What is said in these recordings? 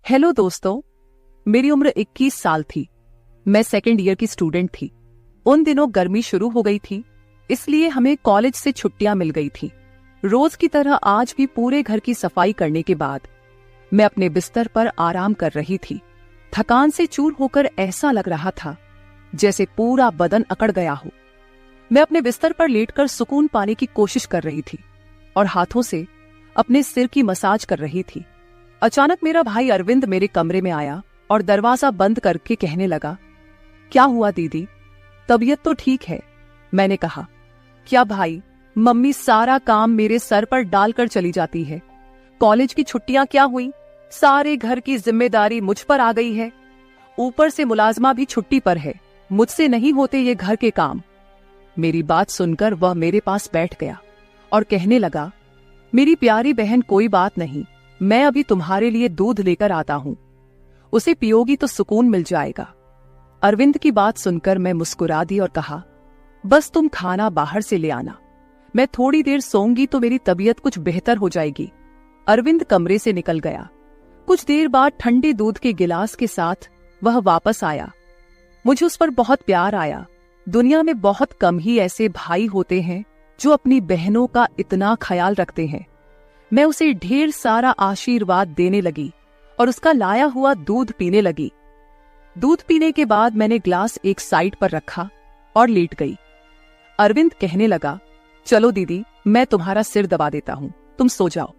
Hello दोस्तों, मेरी उम्र 21 साल थी। मैं सेकेंड ईयर की स्टूडेंट थी। उन दिनों गर्मी शुरू हो गई थी, इसलिए हमें कॉलेज से छुट्टियां मिल गई थी। रोज की तरह आज भी पूरे घर की सफाई करने के बाद मैं अपने बिस्तर पर आराम कर रही थी। थकान से चूर होकर ऐसा लग रहा था जैसे पूरा बदन अकड़ गया हो। मैं अपने बिस्तर पर लेटकर सुकून पाने की कोशिश कर रही थी और हाथों से अपने सिर की मसाज कर रही थी। अचानक मेरा भाई अरविंद मेरे कमरे में आया और दरवाजा बंद करके कहने लगा, क्या हुआ दीदी, तबीयत तो ठीक है? मैंने कहा, क्या भाई, मम्मी सारा काम मेरे सर पर डालकर चली जाती है। कॉलेज की छुट्टियां क्या हुई, सारे घर की जिम्मेदारी मुझ पर आ गई है। ऊपर से मुलाजमा भी छुट्टी पर है, मुझसे नहीं होते ये घर के काम। मेरी बात सुनकर वह मेरे पास बैठ गया और कहने लगा, मेरी प्यारी बहन, कोई बात नहीं, मैं अभी तुम्हारे लिए दूध लेकर आता हूं, उसे पियोगी तो सुकून मिल जाएगा। अरविंद की बात सुनकर मैं मुस्कुरा दी और कहा, बस तुम खाना बाहर से ले आना, मैं थोड़ी देर सोऊंगी तो मेरी तबीयत कुछ बेहतर हो जाएगी। अरविंद कमरे से निकल गया। कुछ देर बाद ठंडे दूध के गिलास के साथ वह वापस आया। मुझे उस पर बहुत प्यार आया। दुनिया में बहुत कम ही ऐसे भाई होते हैं जो अपनी बहनों का इतना ख्याल रखते हैं। मैं उसे ढेर सारा आशीर्वाद देने लगी और उसका लाया हुआ दूध पीने लगी। दूध पीने के बाद मैंने ग्लास एक साइड पर रखा और लेट गई। अरविंद कहने लगा, चलो दीदी, मैं तुम्हारा सिर दबा देता हूं, तुम सो जाओ।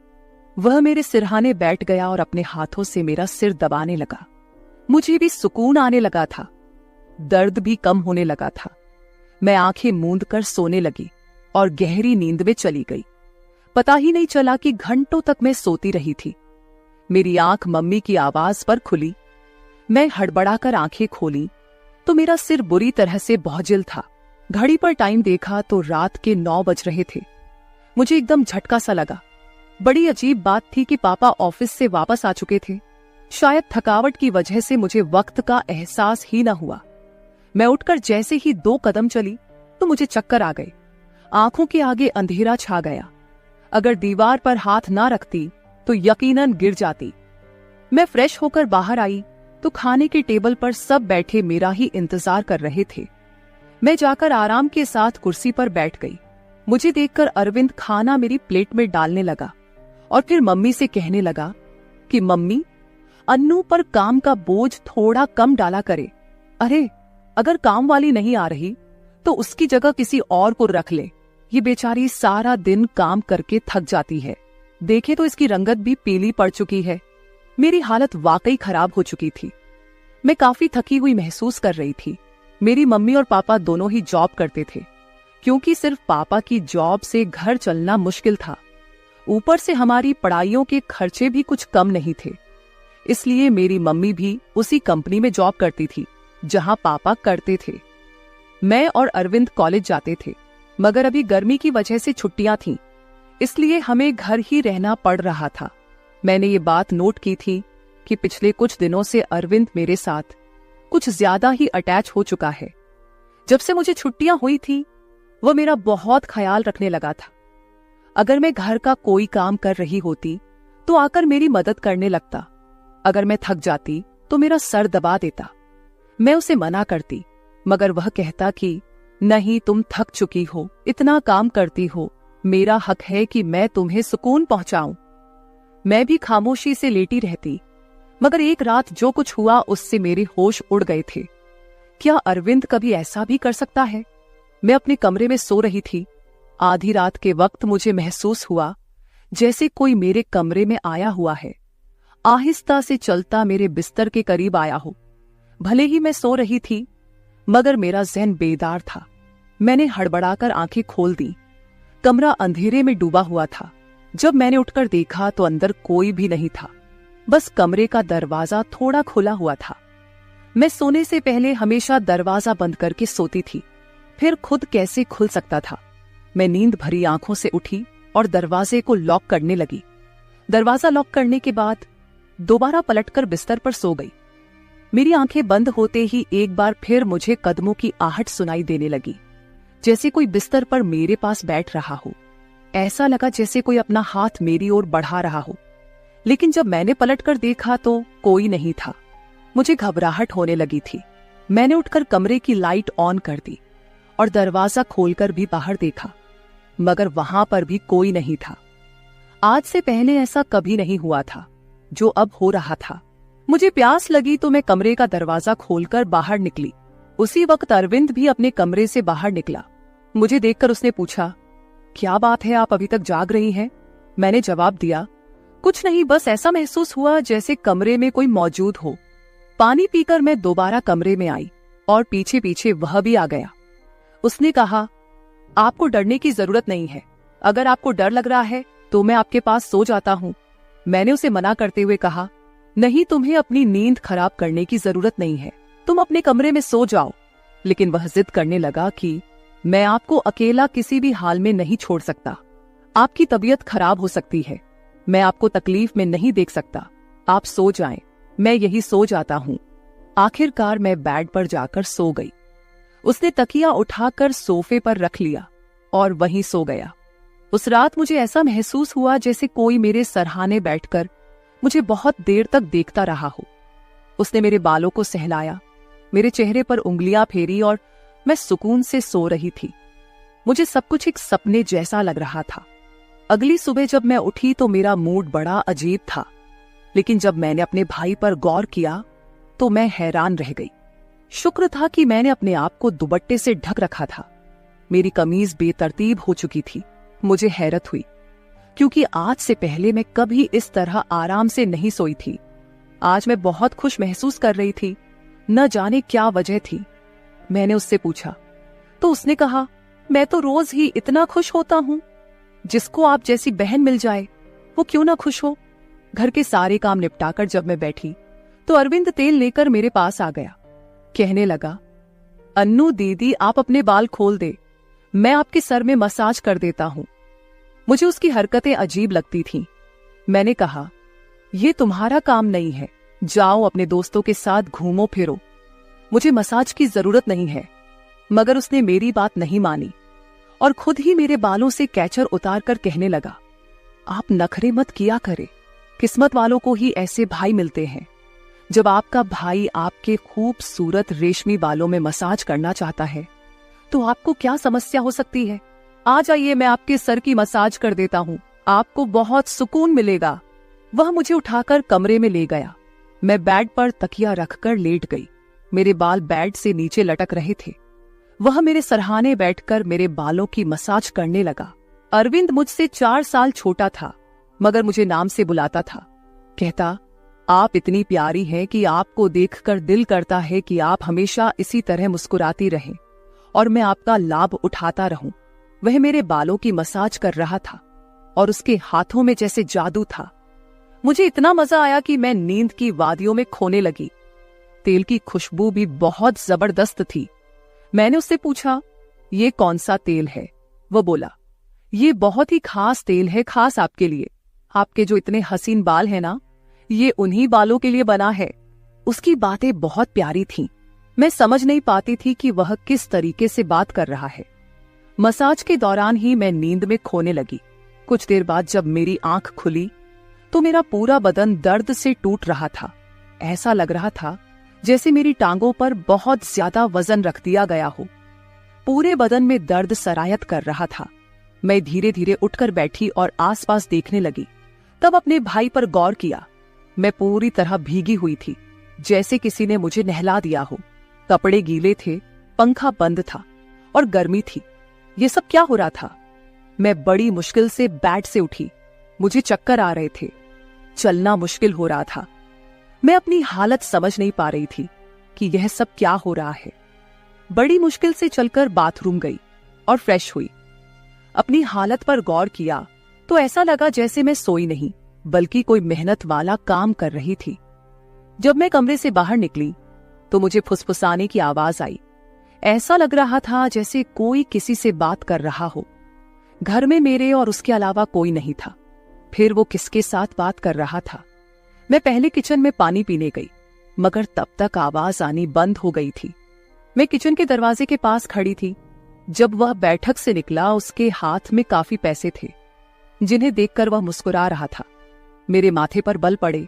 वह मेरे सिरहाने बैठ गया और अपने हाथों से मेरा सिर दबाने लगा। मुझे भी सुकून आने लगा था, दर्द भी कम होने लगा था। मैं आंखें मूंद कर सोने लगी और गहरी नींद में चली गई। पता ही नहीं चला कि घंटों तक मैं सोती रही थी। मेरी आंख मम्मी की आवाज पर खुली। मैं हड़बड़ाकर आंखें खोली तो मेरा सिर बुरी तरह से बौझिल था। घड़ी पर टाइम देखा तो रात के 9 बज रहे थे। मुझे एकदम झटका सा लगा। बड़ी अजीब बात थी कि पापा ऑफिस से वापस आ चुके थे। शायद थकावट की वजह से मुझे वक्त का एहसास ही न हुआ। मैं उठकर जैसे ही 2 कदम चली तो मुझे चक्कर आ गए। आंखों के आगे अंधेरा छा गया। अगर दीवार पर हाथ ना रखती तो यकीनन गिर जाती। मैं फ्रेश होकर बाहर आई तो खाने के टेबल पर सब बैठे मेरा ही इंतजार कर रहे थे। मैं जाकर आराम के साथ कुर्सी पर बैठ गई। मुझे देखकर अरविंद खाना मेरी प्लेट में डालने लगा और फिर मम्मी से कहने लगा कि मम्मी, अन्नू पर काम का बोझ थोड़ा कम डाला करे। अरे, अगर काम वाली नहीं आ रही तो उसकी जगह किसी और को रख ले। ये बेचारी सारा दिन काम करके थक जाती है। देखे तो इसकी रंगत भी पीली पड़ चुकी है। मेरी हालत वाकई खराब हो चुकी थी। मैं काफी थकी हुई महसूस कर रही थी। मेरी मम्मी और पापा दोनों ही जॉब करते थे, क्योंकि सिर्फ पापा की जॉब से घर चलना मुश्किल था। ऊपर से हमारी पढ़ाइयों के खर्चे भी कुछ कम नहीं थे। इसलिए मेरी मम्मी भी उसी कंपनी में जॉब करती थी जहां पापा करते थे। मैं और अरविंद कॉलेज जाते थे, मगर अभी गर्मी की वजह से छुट्टियां थीं, इसलिए हमें घर ही रहना पड़ रहा था। मैंने ये बात नोट की थी कि पिछले कुछ दिनों से अरविंद मेरे साथ कुछ ज्यादा ही अटैच हो चुका है। जब से मुझे छुट्टियां हुई थी, वह मेरा बहुत ख्याल रखने लगा था। अगर मैं घर का कोई काम कर रही होती तो आकर मेरी मदद करने लगता। अगर मैं थक जाती तो मेरा सर दबा देता। मैं उसे मना करती, मगर वह कहता कि नहीं, तुम थक चुकी हो, इतना काम करती हो, मेरा हक है कि मैं तुम्हें सुकून पहुंचाऊं। मैं भी खामोशी से लेटी रहती, मगर एक रात जो कुछ हुआ उससे मेरे होश उड़ गए थे। क्या अरविंद कभी ऐसा भी कर सकता है? मैं अपने कमरे में सो रही थी। आधी रात के वक्त मुझे महसूस हुआ जैसे कोई मेरे कमरे में आया हुआ है। आहिस्ता से चलता मेरे बिस्तर के करीब आया हो। भले ही मैं सो रही थी, मगर मेरा ज़हन बेदार था। मैंने हड़बड़ाकर आंखें खोल दी। कमरा अंधेरे में डूबा हुआ था। जब मैंने उठकर देखा तो अंदर कोई भी नहीं था, बस कमरे का दरवाजा थोड़ा खुला हुआ था। मैं सोने से पहले हमेशा दरवाजा बंद करके सोती थी, फिर खुद कैसे खुल सकता था। मैं नींद भरी आंखों से उठी और दरवाजे को लॉक करने लगी। दरवाजा लॉक करने के बाद दोबारा पलटकर बिस्तर पर सो गई। मेरी आंखें बंद होते ही एक बार फिर मुझे कदमों की आहट सुनाई देने लगी, जैसे कोई बिस्तर पर मेरे पास बैठ रहा हो। ऐसा लगा जैसे कोई अपना हाथ मेरी ओर बढ़ा रहा हो। लेकिन जब मैंने पलटकर देखा तो कोई नहीं था। मुझे घबराहट होने लगी थी। मैंने उठकर कमरे की लाइट ऑन कर दी और दरवाजा खोलकर भी बाहर देखा, मगर वहां पर भी कोई नहीं था। आज से पहले ऐसा कभी नहीं हुआ था जो अब हो रहा था। मुझे प्यास लगी तो मैं कमरे का दरवाजा खोलकर बाहर निकली। उसी वक्त अरविंद भी अपने कमरे से बाहर निकला। मुझे देखकर उसने पूछा, क्या बात है, आप अभी तक जाग रही हैं? मैंने जवाब दिया, कुछ नहीं, बस ऐसा महसूस हुआ जैसे कमरे में कोई मौजूद हो। पानी पीकर मैं दोबारा कमरे में आई और पीछे पीछे वह भी आ गया। उसने कहा, आपको डरने की जरूरत नहीं है। अगर आपको डर लग रहा है तो मैं आपके पास सो जाता हूं। मैंने उसे मना करते हुए कहा, नहीं, तुम्हें अपनी नींद खराब करने की जरूरत नहीं है, तुम अपने कमरे में सो जाओ। लेकिन वह जिद करने लगा कि मैं आपको अकेला किसी भी हाल में नहीं छोड़ सकता। आपकी तबीयत खराब हो सकती है, मैं आपको तकलीफ में नहीं देख सकता। आप सो जाएं, मैं यही सो जाता हूं। आखिरकार मैं बेड पर जाकर सो गई। उसने तकिया उठाकर सोफे पर रख लिया और वहीं सो गया। उस रात मुझे ऐसा महसूस हुआ जैसे कोई मेरे सरहाने बैठकर मुझे बहुत देर तक देखता रहा हो। उसने मेरे बालों को सहलाया, मेरे चेहरे पर उंगलियां फेरी और मैं सुकून से सो रही थी। मुझे सब कुछ एक सपने जैसा लग रहा था। अगली सुबह जब मैं उठी तो मेरा मूड बड़ा अजीब था, लेकिन जब मैंने अपने भाई पर गौर किया तो मैं हैरान रह गई। शुक्र था कि मैंने अपने आप को दुपट्टे से ढक रखा था। मेरी कमीज बेतरतीब हो चुकी थी। मुझे हैरत हुई, क्योंकि आज से पहले मैं कभी इस तरह आराम से नहीं सोई थी। आज मैं बहुत खुश महसूस कर रही थी, न जाने क्या वजह थी। मैंने उससे पूछा तो उसने कहा, मैं तो रोज ही इतना खुश होता हूं। जिसको आप जैसी बहन मिल जाए वो क्यों ना खुश हो। घर के सारे काम निपटाकर जब मैं बैठी तो अरविंद तेल लेकर मेरे पास आ गया। कहने लगा, अन्नू दीदी, आप अपने बाल खोल दे, मैं आपके सर में मसाज कर देता हूं। मुझे उसकी हरकतें अजीब लगती थीं। मैंने कहा, यह तुम्हारा काम नहीं है, जाओ अपने दोस्तों के साथ घूमो फिरो, मुझे मसाज की जरूरत नहीं है। मगर उसने मेरी बात नहीं मानी और खुद ही मेरे बालों से कैचर उतार कर कहने लगा, आप नखरे मत किया करे, किस्मत वालों को ही ऐसे भाई मिलते हैं। जब आपका भाई आपके खूबसूरत रेशमी बालों में मसाज करना चाहता है तो आपको क्या समस्या हो सकती है। आ जाइए, मैं आपके सर की मसाज कर देता हूं, आपको बहुत सुकून मिलेगा। वह मुझे उठाकर कमरे में ले गया। मैं बेड पर तकिया रखकर लेट गई। मेरे बाल बेड से नीचे लटक रहे थे। वह मेरे सरहाने बैठकर मेरे बालों की मसाज करने लगा। अरविंद मुझसे 4 साल छोटा था, मगर मुझे नाम से बुलाता था। कहता, आप इतनी प्यारी हैं कि आपको देखकर दिल करता है कि आप हमेशा इसी तरह मुस्कुराती रहें और मैं आपका लाभ उठाता रहूं। वह मेरे बालों की मसाज कर रहा था और उसके हाथों में जैसे जादू था। मुझे इतना मजा आया कि मैं नींद की वादियों में खोने लगी। तेल की खुशबू भी बहुत जबरदस्त थी। मैंने उससे पूछा, ये कौन सा तेल है? वह बोला, ये बहुत ही खास तेल है, खास आपके लिए। आपके जो इतने हसीन बाल हैं ना, ये उन्हीं बालों के लिए बना है। उसकी बातें बहुत प्यारी थीं। मैं समझ नहीं पाती थी कि वह किस तरीके से बात कर रहा है। मसाज के दौरान ही मैं नींद में खोने लगी। कुछ देर बाद जब मेरी आंख खुली तो मेरा पूरा बदन दर्द से टूट रहा था। ऐसा लग रहा था जैसे मेरी टांगों पर बहुत ज्यादा वजन रख दिया गया हो। पूरे बदन में दर्द सरायत कर रहा था। मैं धीरे धीरे उठकर बैठी और आसपास देखने लगी। तब अपने भाई पर गौर किया। मैं पूरी तरह भीगी हुई थी, जैसे किसी ने मुझे नहला दिया हो। कपड़े गीले थे, पंखा बंद था और गर्मी थी। ये सब क्या हो रहा था? मैं बड़ी मुश्किल से बेड से उठी। मुझे चक्कर आ रहे थे, चलना मुश्किल हो रहा था। मैं अपनी हालत समझ नहीं पा रही थी कि यह सब क्या हो रहा है। बड़ी मुश्किल से चलकर बाथरूम गई और फ्रेश हुई। अपनी हालत पर गौर किया तो ऐसा लगा जैसे मैं सोई नहीं, बल्कि कोई मेहनत वाला काम कर रही थी। जब मैं कमरे से बाहर निकली तो मुझे फुसफुसाने की आवाज आई। ऐसा लग रहा था जैसे कोई किसी से बात कर रहा हो। घर में मेरे और उसके अलावा कोई नहीं था। फिर वो किसके साथ बात कर रहा था? मैं पहले किचन में पानी पीने गई, मगर तब तक आवाज आनी बंद हो गई थी। मैं किचन के दरवाजे के पास खड़ी थी। जब वह बैठक से निकला, उसके हाथ में काफी पैसे थे, जिन्हें देखकर वह मुस्कुरा रहा था। मेरे माथे पर बल पड़े।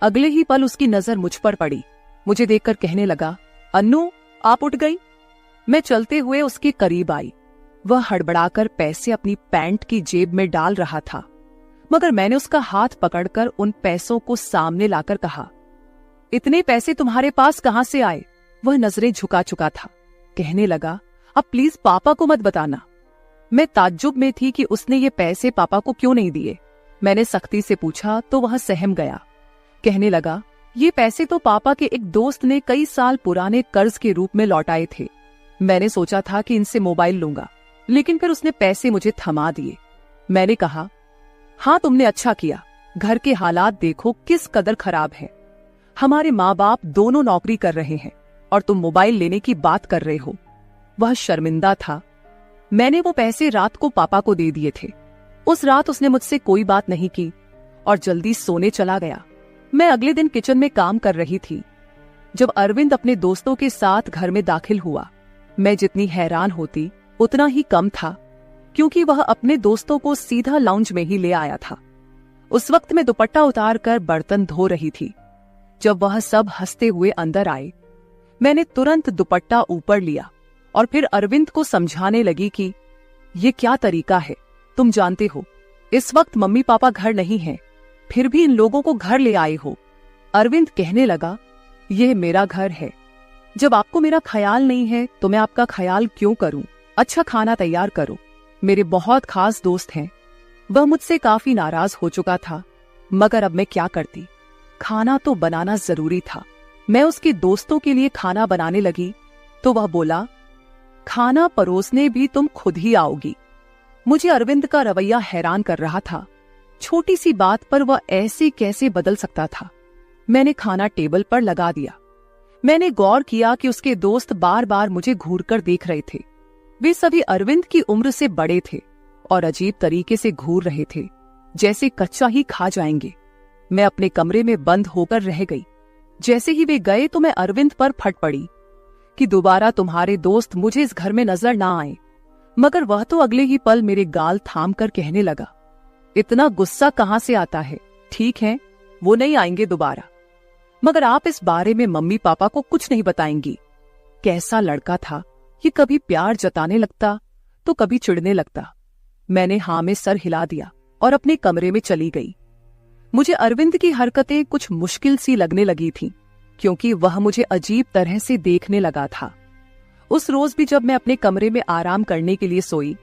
अगले ही पल उसकी नजर मुझ पर पड़ी। मुझे देखकर कहने लगा, अन्नू आप उठ गई। मैं चलते हुए उसके करीब आई। वह हड़बड़ाकर पैसे अपनी पैंट की जेब में डाल रहा था, मगर मैंने उसका हाथ पकड़कर उन पैसों को सामने लाकर कहा, इतने पैसे तुम्हारे पास कहां से आए? वह नजरें झुका चुका था। कहने लगा, अब प्लीज पापा को मत बताना। मैं ताज्जुब में थी कि उसने ये पैसे पापा को क्यों नहीं दिए। मैंने सख्ती से पूछा तो वह सहम गया। कहने लगा, ये पैसे तो पापा के एक दोस्त ने कई साल पुराने कर्ज के रूप में लौटाए थे। मैंने सोचा था कि इनसे मोबाइल लूंगा, लेकिन फिर उसने पैसे मुझे थमा दिए। मैंने कहा, हाँ तुमने अच्छा किया। घर के हालात देखो किस कदर खराब है। हमारे माँ बाप दोनों नौकरी कर रहे हैं और तुम मोबाइल लेने की बात कर रहे हो। वह शर्मिंदा था। मैंने वो पैसे रात को पापा को दे दिए थे। उस रात उसने मुझसे कोई बात नहीं की और जल्दी सोने चला गया। मैं अगले दिन किचन में काम कर रही थी जब अरविंद अपने दोस्तों के साथ घर में दाखिल हुआ। मैं जितनी हैरान होती उतना ही कम था, क्योंकि वह अपने दोस्तों को सीधा लाउंज में ही ले आया था। उस वक्त मैं दुपट्टा उतार कर बर्तन धो रही थी। जब वह सब हंसते हुए अंदर आए, मैंने तुरंत दुपट्टा ऊपर लिया और फिर अरविंद को समझाने लगी कि ये क्या तरीका है? तुम जानते हो इस वक्त मम्मी पापा घर नहीं हैं, फिर भी इन लोगों को घर ले आए हो। अरविंद कहने लगा, यह मेरा घर है। जब आपको मेरा ख्याल नहीं है तो मैं आपका ख्याल क्यों करूं? अच्छा खाना तैयार करो। मेरे बहुत खास दोस्त हैं। वह मुझसे काफी नाराज हो चुका था, मगर अब मैं क्या करती? खाना तो बनाना जरूरी था। मैं उसके दोस्तों के लिए खाना बनाने लगी तो वह बोला, खाना परोसने भी तुम खुद ही आओगी। मुझे अरविंद का रवैया हैरान कर रहा था। छोटी सी बात पर वह ऐसे कैसे बदल सकता था। मैंने खाना टेबल पर लगा दिया। मैंने गौर किया कि उसके दोस्त बार बार मुझे घूरकर देख रहे थे। वे सभी अरविंद की उम्र से बड़े थे और अजीब तरीके से घूर रहे थे, जैसे कच्चा ही खा जाएंगे। मैं अपने कमरे में बंद होकर रह गई। जैसे ही वे गए तो मैं अरविंद पर फट पड़ी कि दोबारा तुम्हारे दोस्त मुझे इस घर में नजर ना आए। मगर वह तो अगले ही पल मेरे गाल थाम कर कहने लगा, इतना गुस्सा कहां से आता है? ठीक है, वो नहीं आएंगे दोबारा, मगर आप इस बारे में मम्मी पापा को कुछ नहीं बताएंगी। कैसा लड़का था ये, कभी प्यार जताने लगता तो कभी चिढ़ने लगता। मैंने हाँ में सर हिला दिया और अपने कमरे में चली गई। मुझे अरविंद की हरकतें कुछ मुश्किल सी लगने लगी थीं, क्योंकि वह मुझे अजीब तरह से देखने लगा था। उस रोज भी जब मैं अपने कमरे में आराम करने के लिए सोई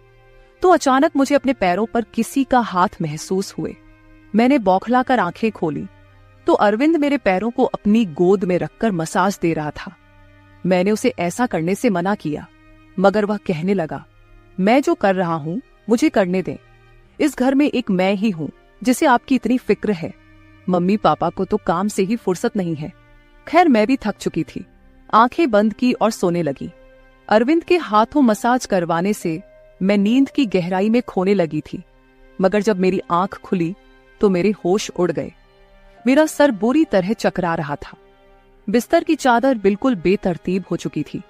तो अचानक मुझे अपने पैरों पर किसी का हाथ महसूस हुए। मैंने बौखलाकर आंखें खोली तो अरविंद मेरे पैरों को अपनी गोद में रखकर मसाज दे रहा था। मैंने उसे ऐसा करने से मना किया, मगर वह कहने लगा, मैं जो कर रहा हूं मुझे करने दें। इस घर में एक मैं ही हूं जिसे आपकी इतनी फिक्र है। मम्मी पापा को तो काम से ही फुर्सत नहीं है। खैर मैं भी थक चुकी थी। आंखें बंद की और सोने लगी। अरविंद के हाथों मसाज करवाने से मैं नींद की गहराई में खोने लगी थी, मगर जब मेरी आंख खुली तो मेरे होश उड़ गए। मेरा सर बुरी तरह चकरा रहा था। बिस्तर की चादर बिल्कुल बेतरतीब हो चुकी थी।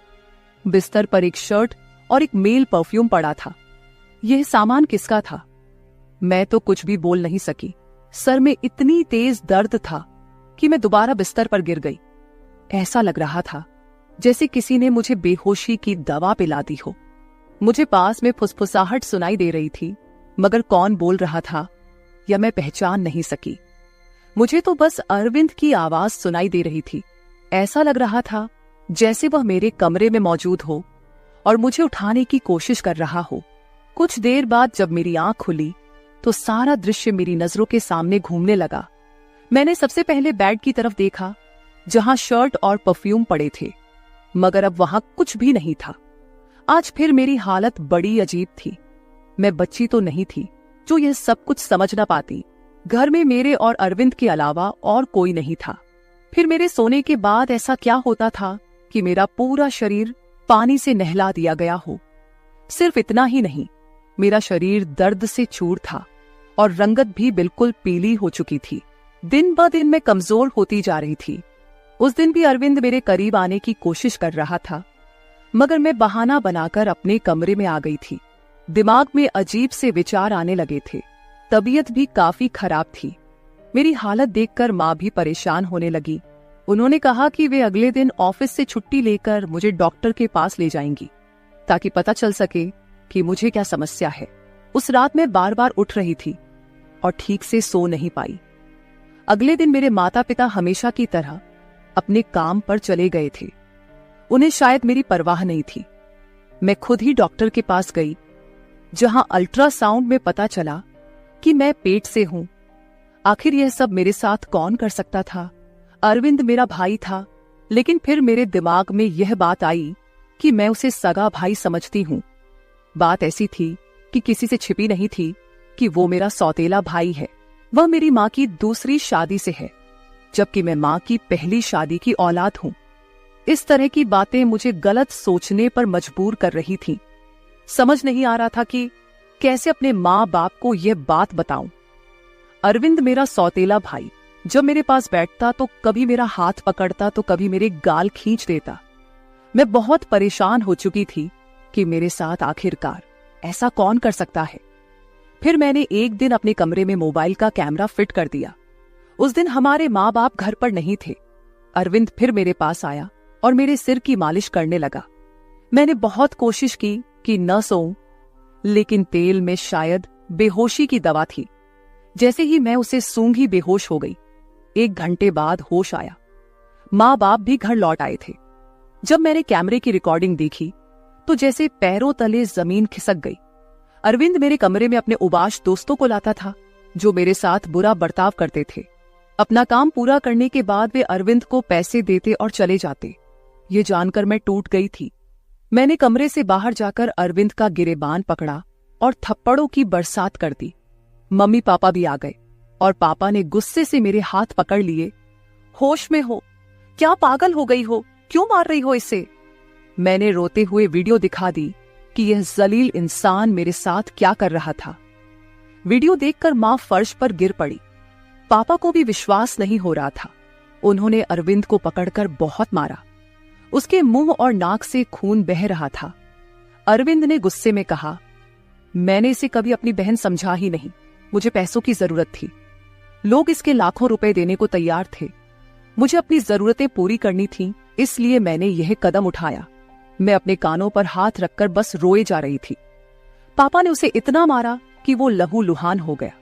बिस्तर पर एक शर्ट और एक मेल परफ्यूम पड़ा था। यह सामान किसका था? मैं तो कुछ भी बोल नहीं सकी। सर में इतनी तेज दर्द था कि मैं दोबारा बिस्तर पर गिर गई। ऐसा लग रहा था जैसे किसी ने मुझे बेहोशी की दवा पिला दी हो। मुझे पास में फुसफुसाहट सुनाई दे रही थी, मगर कौन बोल रहा था या मैं पहचान नहीं सकी। मुझे तो बस अरविंद की आवाज सुनाई दे रही थी। ऐसा लग रहा था जैसे वह मेरे कमरे में मौजूद हो और मुझे उठाने की कोशिश कर रहा हो। कुछ देर बाद जब मेरी आंख खुली तो सारा दृश्य मेरी नजरों के सामने घूमने लगा। मैंने सबसे पहले बेड की तरफ देखा, जहां शर्ट और परफ्यूम पड़े थे, मगर अब वहां कुछ भी नहीं था। आज फिर मेरी हालत बड़ी अजीब थी। मैं बच्ची तो नहीं थी जो यह सब कुछ समझ ना पाती। घर में मेरे और अरविंद के अलावा और कोई नहीं था। फिर मेरे सोने के बाद ऐसा क्या होता था कि मेरा पूरा शरीर पानी से नहला दिया गया हो। सिर्फ इतना ही नहीं, मेरा शरीर दर्द से चूर था और रंगत भी बिल्कुल पीली हो चुकी थी। दिन ब दिन मैं कमजोर होती जा रही थी। उस दिन भी अरविंद मेरे करीब आने की कोशिश कर रहा था, मगर मैं बहाना बनाकर अपने कमरे में आ गई थी। दिमाग में अजीब से विचार आने लगे थे। तबीयत भी काफी खराब थी। मेरी हालत देखकर माँ भी परेशान होने लगी। उन्होंने कहा कि वे अगले दिन ऑफिस से छुट्टी लेकर मुझे डॉक्टर के पास ले जाएंगी ताकि पता चल सके कि मुझे क्या समस्या है। उस रात मैं बार बार उठ रही थी और ठीक से सो नहीं पाई। अगले दिन मेरे माता पिता हमेशा की तरह अपने काम पर चले गए थे। उन्हें शायद मेरी परवाह नहीं थी। मैं खुद ही डॉक्टर के पास गई, जहां अल्ट्रासाउंड में पता चला कि मैं पेट से हूं। आखिर यह सब मेरे साथ कौन कर सकता था? अरविंद मेरा भाई था, लेकिन फिर मेरे दिमाग में यह बात आई कि मैं उसे सगा भाई समझती हूं। बात ऐसी थी कि किसी से छिपी नहीं थी कि वो मेरा सौतेला भाई है। वह मेरी माँ की दूसरी शादी से है, जबकि मैं माँ की पहली शादी की औलाद हूं। इस तरह की बातें मुझे गलत सोचने पर मजबूर कर रही थीं। समझ नहीं आ रहा था कि कैसे अपने माँ बाप को यह बात बताऊं। अरविंद मेरा सौतेला भाई जब मेरे पास बैठता तो कभी मेरा हाथ पकड़ता तो कभी मेरे गाल खींच देता। मैं बहुत परेशान हो चुकी थी कि मेरे साथ आखिरकार ऐसा कौन कर सकता है। फिर मैंने एक दिन अपने कमरे में मोबाइल का कैमरा फिट कर दिया। उस दिन हमारे माँ बाप घर पर नहीं थे। अरविंद फिर मेरे पास आया और मेरे सिर की मालिश करने लगा। मैंने बहुत कोशिश की कि न सोऊं, लेकिन तेल में शायद बेहोशी की दवा थी। जैसे ही मैं उसे सूंघी बेहोश हो गई। 1 घंटे बाद होश आया। माँ बाप भी घर लौट आए थे। जब मैंने कैमरे की रिकॉर्डिंग देखी तो जैसे पैरों तले जमीन खिसक गई। अरविंद मेरे कमरे में अपने उबाश दोस्तों को लाता था जो मेरे साथ बुरा बर्ताव करते थे। अपना काम पूरा करने के बाद वे अरविंद को पैसे देते और चले जाते। ये जानकर मैं टूट गई थी। मैंने कमरे से बाहर जाकर अरविंद का गिरेबान पकड़ा और थप्पड़ों की बरसात कर दी। मम्मी पापा भी आ गए और पापा ने गुस्से से मेरे हाथ पकड़ लिए। होश में हो? क्या पागल हो गई हो? क्यों मार रही हो इसे? मैंने रोते हुए वीडियो दिखा दी कि यह जलील इंसान मेरे साथ क्या कर रहा था। वीडियो देखकर मां फर्श पर गिर पड़ी। पापा को भी विश्वास नहीं हो रहा था। उन्होंने अरविंद को पकड़कर बहुत मारा। उसके मुंह और नाक से खून बह रहा था। अरविंद ने गुस्से में कहा, मैंने इसे कभी अपनी बहन समझा ही नहीं। मुझे पैसों की जरूरत थी। लोग इसके लाखों रुपए देने को तैयार थे। मुझे अपनी जरूरतें पूरी करनी थी, इसलिए मैंने यह कदम उठाया। मैं अपने कानों पर हाथ रखकर बस रोए जा रही थी। पापा ने उसे इतना मारा कि वो लहूलुहान हो गया,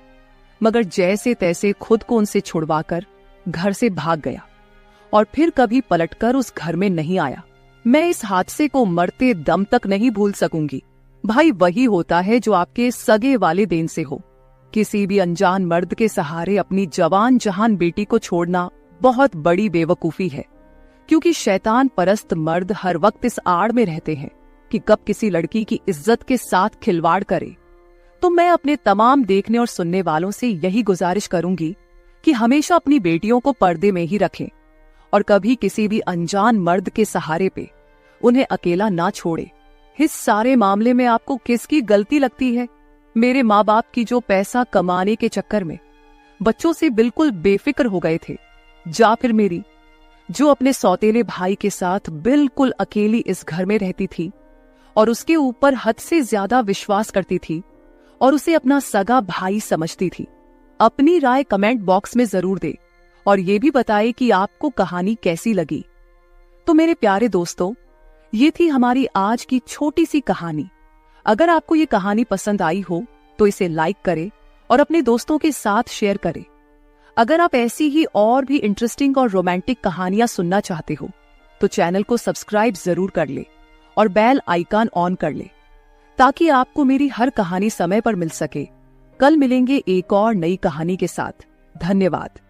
मगर जैसे तैसे खुद को उनसे छुड़वाकर घर से भाग गया और फिर कभी पलटकर उस घर में नहीं आया। मैं इस हादसे को मरते दम तक नहीं भूल सकूंगी। भाई वही होता है जो आपके सगे वालिदैन से हो। किसी भी अनजान मर्द के सहारे अपनी जवान जहान बेटी को छोड़ना बहुत बड़ी बेवकूफी है, क्योंकि शैतान परस्त मर्द हर वक्त इस आड़ में रहते हैं कि कब किसी लड़की की इज्जत के साथ खिलवाड़ करे। तो मैं अपने तमाम देखने और सुनने वालों से यही गुजारिश करूंगी कि हमेशा अपनी बेटियों को पर्दे में ही रखें और कभी किसी भी अनजान मर्द के सहारे पे उन्हें अकेला ना छोड़े। इस सारे मामले में आपको किसकी गलती लगती है? मेरे माँ बाप की, जो पैसा कमाने के चक्कर में बच्चों से बिल्कुल बेफिक्र हो गए थे, या फिर मेरी, जो अपने सौतेले भाई के साथ बिल्कुल अकेली इस घर में रहती थी और उसके ऊपर हद से ज्यादा विश्वास करती थी और उसे अपना सगा भाई समझती थी? अपनी राय कमेंट बॉक्स में जरूर दे और ये भी बताए कि आपको कहानी कैसी लगी। तो मेरे प्यारे दोस्तों, ये थी हमारी आज की छोटी सी कहानी। अगर आपको ये कहानी पसंद आई हो तो इसे लाइक करें और अपने दोस्तों के साथ शेयर करें। अगर आप ऐसी ही और भी इंटरेस्टिंग और रोमांटिक कहानियां सुनना चाहते हो तो चैनल को सब्सक्राइब जरूर कर ले और बेल आइकन ऑन कर ले, ताकि आपको मेरी हर कहानी समय पर मिल सके। कल मिलेंगे एक और नई कहानी के साथ। धन्यवाद।